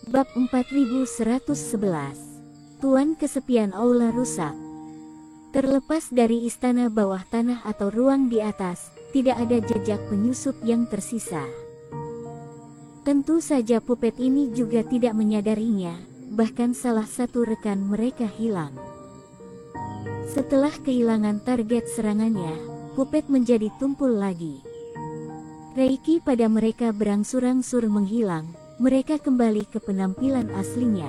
Bab 4111. Tuan kesepian aula rusak. Terlepas dari istana bawah tanah atau ruang di atas, tidak ada jejak penyusup yang tersisa. Tentu saja Puppet ini juga tidak menyadarinya, bahkan salah satu rekan mereka hilang. Setelah kehilangan target serangannya, Puppet menjadi tumpul lagi. Reiki pada mereka berangsur-angsur menghilang, mereka kembali ke penampilan aslinya.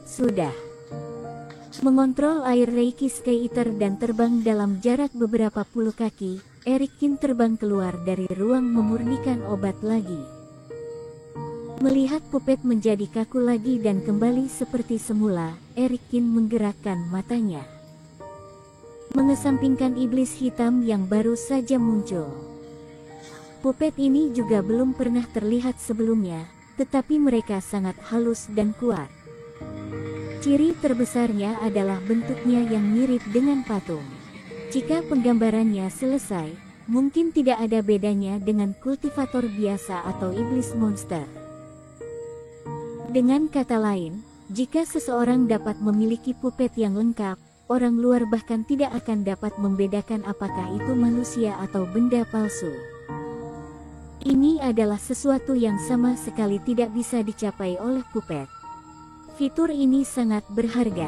Sudah mengontrol air Reiki Sky Eater dan terbang dalam jarak beberapa puluh kaki, Erikin terbang keluar dari ruang memurnikan obat lagi. Melihat Puppet menjadi kaku lagi dan kembali seperti semula, Erikin menggerakkan matanya, mengesampingkan iblis hitam yang baru saja muncul. Puppet ini juga belum pernah terlihat sebelumnya, tetapi mereka sangat halus dan kuat. Ciri terbesarnya adalah bentuknya yang mirip dengan patung. Jika penggambarannya selesai, mungkin tidak ada bedanya dengan kultivator biasa atau iblis monster. Dengan kata lain, jika seseorang dapat memiliki Puppet yang lengkap, orang luar bahkan tidak akan dapat membedakan apakah itu manusia atau benda palsu. Ini adalah sesuatu yang sama sekali tidak bisa dicapai oleh Puppet. Fitur ini sangat berharga.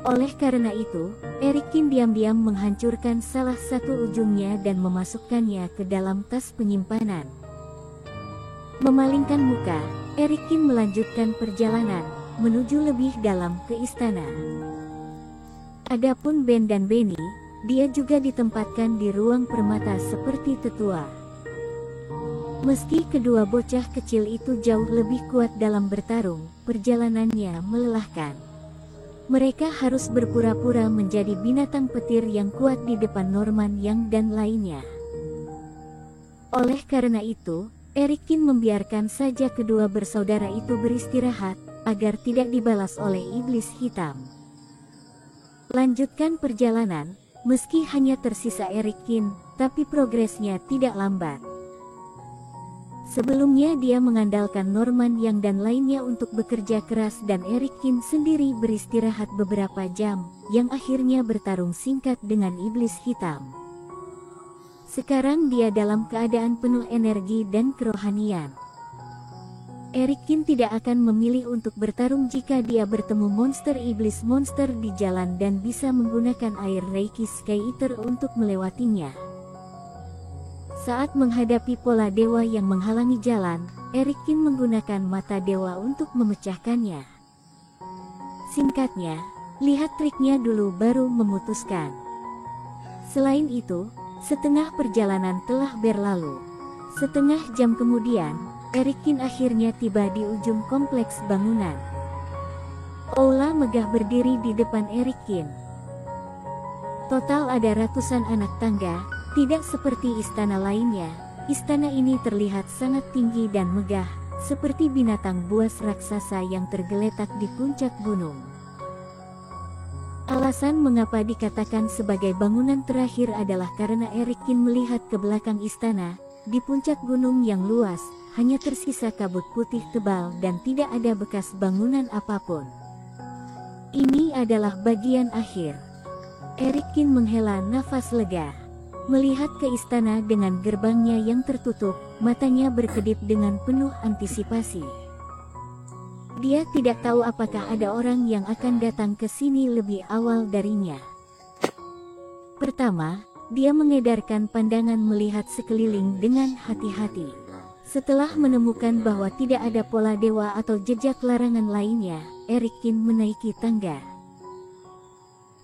Oleh karena itu, Erikin diam-diam menghancurkan salah satu ujungnya dan memasukkannya ke dalam tas penyimpanan. Memalingkan muka, Erikin melanjutkan perjalanan, menuju lebih dalam ke istana. Adapun Ben dan Benny, dia juga ditempatkan di ruang permata seperti tetua. Meski kedua bocah kecil itu jauh lebih kuat dalam bertarung, perjalanannya melelahkan. Mereka harus berpura-pura menjadi binatang petir yang kuat di depan Norman Yang dan lainnya. Oleh karena itu, Erikin membiarkan saja kedua bersaudara itu beristirahat, agar tidak dibalas oleh iblis hitam. Lanjutkan perjalanan, meski hanya tersisa Erikin, tapi progresnya tidak lambat. Sebelumnya dia mengandalkan Norman Yang dan lainnya untuk bekerja keras dan Erikin sendiri beristirahat beberapa jam, yang akhirnya bertarung singkat dengan iblis hitam. Sekarang dia dalam keadaan penuh energi dan kerohanian. Erikin tidak akan memilih untuk bertarung jika dia bertemu monster iblis monster di jalan dan bisa menggunakan air Reiki Sky Eater untuk melewatinya. Saat menghadapi pola dewa yang menghalangi jalan, Erikin menggunakan mata dewa untuk memecahkannya. Singkatnya, lihat triknya dulu baru memutuskan. Selain itu, setengah perjalanan telah berlalu. Setengah jam kemudian, Erikin akhirnya tiba di ujung kompleks bangunan. Aula megah berdiri di depan Erikin. Total ada ratusan anak tangga. Tidak seperti istana lainnya, istana ini terlihat sangat tinggi dan megah, seperti binatang buas raksasa yang tergeletak di puncak gunung. Alasan mengapa dikatakan sebagai bangunan terakhir adalah karena Erikin melihat ke belakang istana, di puncak gunung yang luas, hanya tersisa kabut putih tebal dan tidak ada bekas bangunan apapun. Ini adalah bagian akhir. Erikin menghela nafas lega. Melihat ke istana dengan gerbangnya yang tertutup, matanya berkedip dengan penuh antisipasi. Dia tidak tahu apakah ada orang yang akan datang ke sini lebih awal darinya. Pertama, dia mengedarkan pandangan melihat sekeliling dengan hati-hati. Setelah menemukan bahwa tidak ada pola dewa atau jejak larangan lainnya, Erikin menaiki tangga.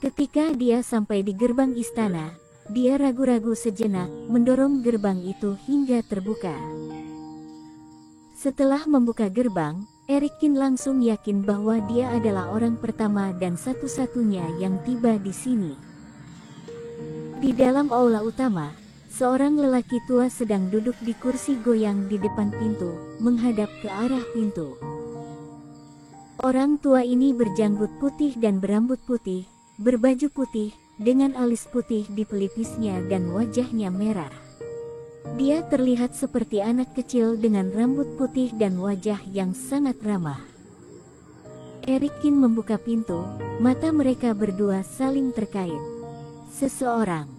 Ketika dia sampai di gerbang istana, dia ragu-ragu sejenak, mendorong gerbang itu hingga terbuka. Setelah membuka gerbang, Erikin langsung yakin bahwa dia adalah orang pertama dan satu-satunya yang tiba di sini. Di dalam aula utama, seorang lelaki tua sedang duduk di kursi goyang di depan pintu, menghadap ke arah pintu. Orang tua ini berjanggut putih dan berambut putih, berbaju putih, dengan alis putih di pelipisnya dan wajahnya merah. Dia terlihat seperti anak kecil dengan rambut putih dan wajah yang sangat ramah. Erikin membuka pintu, mata mereka berdua saling terkait. Seseorang.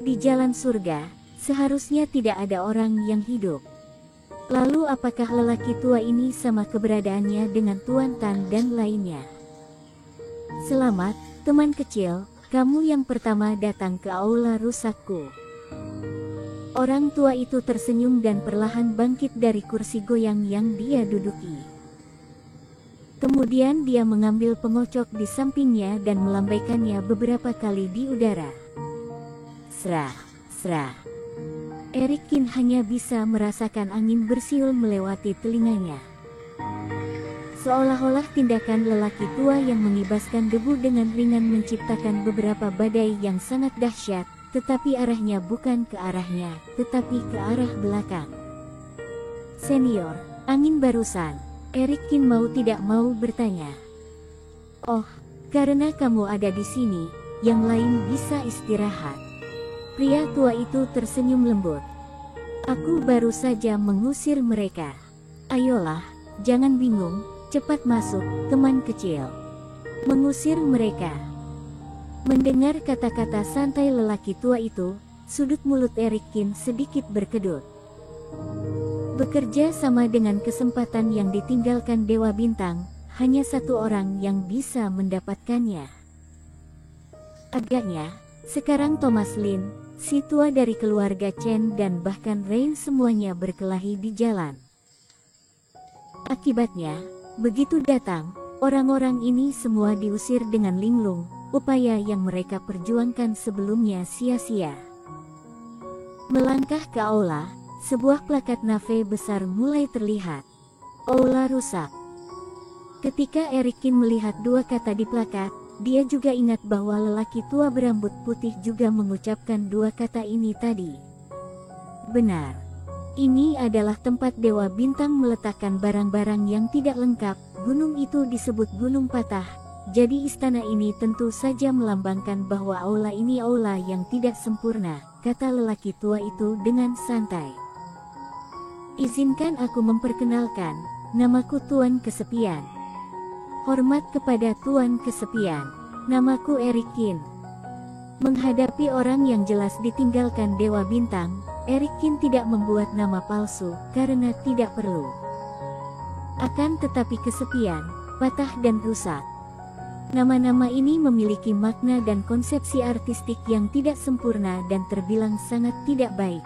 Di jalan surga, seharusnya tidak ada orang yang hidup. Lalu apakah lelaki tua ini sama keberadaannya dengan Tuan Tan dan lainnya? Selamat, teman kecil, kamu yang pertama datang ke aula rusakku. Orang tua itu tersenyum dan perlahan bangkit dari kursi goyang yang dia duduki. Kemudian dia mengambil pengocok di sampingnya dan melambaikannya beberapa kali di udara. Serah, serah. Erikin hanya bisa merasakan angin bersiul melewati telinganya. Seolah-olah tindakan lelaki tua yang mengibaskan debu dengan ringan menciptakan beberapa badai yang sangat dahsyat, tetapi arahnya bukan ke arahnya, tetapi ke arah belakang. Senior, angin barusan. Erikin mau tidak mau bertanya. Oh, karena kamu ada di sini, yang lain bisa istirahat. Pria tua itu tersenyum lembut. Aku baru saja mengusir mereka. Ayolah, jangan bingung, cepat masuk, teman kecil. Mengusir mereka. Mendengar kata-kata santai lelaki tua itu, sudut mulut Erikin sedikit berkedut. Bekerja sama dengan kesempatan yang ditinggalkan Dewa Bintang, hanya satu orang yang bisa mendapatkannya. Agaknya, sekarang Thomas Lin, si tua dari keluarga Chen dan bahkan Rain semuanya berkelahi di jalan. Akibatnya, begitu datang, orang-orang ini semua diusir dengan linglung, upaya yang mereka perjuangkan sebelumnya sia-sia. Melangkah ke aula, sebuah plakat nave besar mulai terlihat. Aula rusak. Ketika Erikin melihat dua kata di plakat, dia juga ingat bahwa lelaki tua berambut putih juga mengucapkan dua kata ini tadi. Benar. Ini adalah tempat Dewa Bintang meletakkan barang-barang yang tidak lengkap. Gunung itu disebut Gunung Patah. Jadi istana ini tentu saja melambangkan bahwa aula ini aula yang tidak sempurna, kata lelaki tua itu dengan santai. Izinkan aku memperkenalkan, namaku Tuan Kesepian. Hormat kepada Tuan Kesepian, namaku Erikin. Menghadapi orang yang jelas ditinggalkan Dewa Bintang, Erikin tidak membuat nama palsu, karena tidak perlu. Akan tetapi kesepian, patah dan rusak. Nama-nama ini memiliki makna dan konsepsi artistik yang tidak sempurna dan terbilang sangat tidak baik.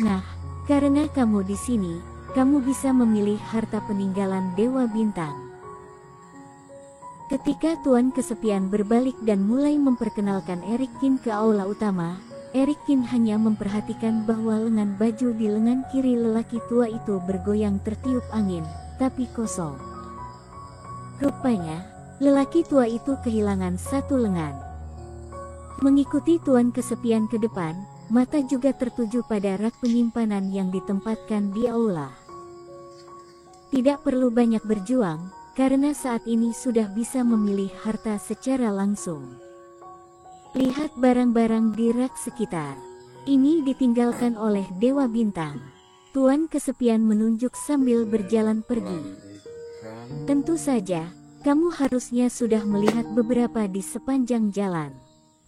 Nah, karena kamu di sini, kamu bisa memilih harta peninggalan Dewa Bintang. Ketika Tuan Kesepian berbalik dan mulai memperkenalkan Erikin ke aula utama, Erikin hanya memperhatikan bahwa lengan baju di lengan kiri lelaki tua itu bergoyang tertiup angin, tapi kosong. Rupanya, lelaki tua itu kehilangan satu lengan. Mengikuti Tuan Kesepian ke depan, mata juga tertuju pada rak penyimpanan yang ditempatkan di aula. Tidak perlu banyak berjuang, karena saat ini sudah bisa memilih harta secara langsung. Lihat barang-barang di rak sekitar. Ini ditinggalkan oleh Dewa Bintang. Tuan Kesepian menunjuk sambil berjalan pergi. Tentu saja, kamu harusnya sudah melihat beberapa di sepanjang jalan.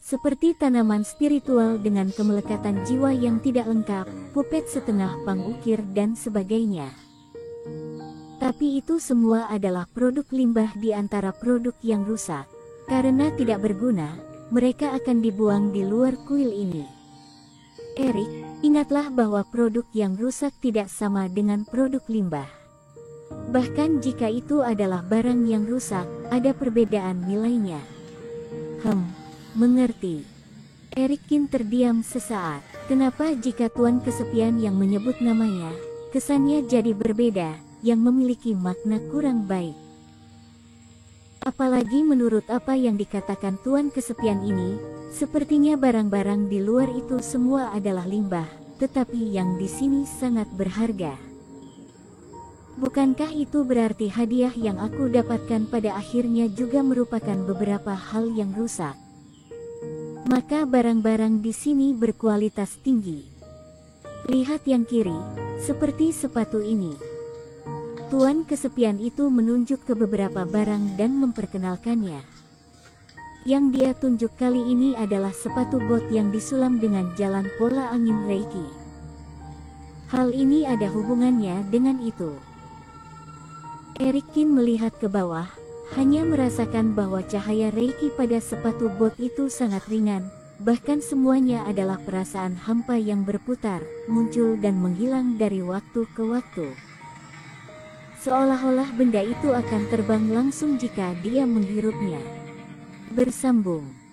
Seperti tanaman spiritual dengan kemelekatan jiwa yang tidak lengkap, pupet setengah pangukir dan sebagainya. Tapi itu semua adalah produk limbah di antara produk yang rusak. Karena tidak berguna, mereka akan dibuang di luar kuil ini. Erik, ingatlah bahwa produk yang rusak tidak sama dengan produk limbah. Bahkan jika itu adalah barang yang rusak, ada perbedaan nilainya. Mengerti. Erikin terdiam sesaat. Kenapa jika Tuan Kesepian yang menyebut namanya, kesannya jadi berbeda, yang memiliki makna kurang baik. Apalagi menurut apa yang dikatakan Tuan Kesepian ini, sepertinya barang-barang di luar itu semua adalah limbah, tetapi yang di sini sangat berharga. Bukankah itu berarti hadiah yang aku dapatkan pada akhirnya juga merupakan beberapa hal yang rusak? Maka barang-barang di sini berkualitas tinggi. Lihat yang kiri, seperti sepatu ini. Tuan kesepian itu menunjuk ke beberapa barang dan memperkenalkannya. Yang dia tunjuk kali ini adalah sepatu bot yang disulam dengan jalan pola angin Reiki. Hal ini ada hubungannya dengan itu. Erikin melihat ke bawah, hanya merasakan bahwa cahaya Reiki pada sepatu bot itu sangat ringan, bahkan semuanya adalah perasaan hampa yang berputar, muncul dan menghilang dari waktu ke waktu. Seolah-olah benda itu akan terbang langsung jika dia menghirupnya. Bersambung.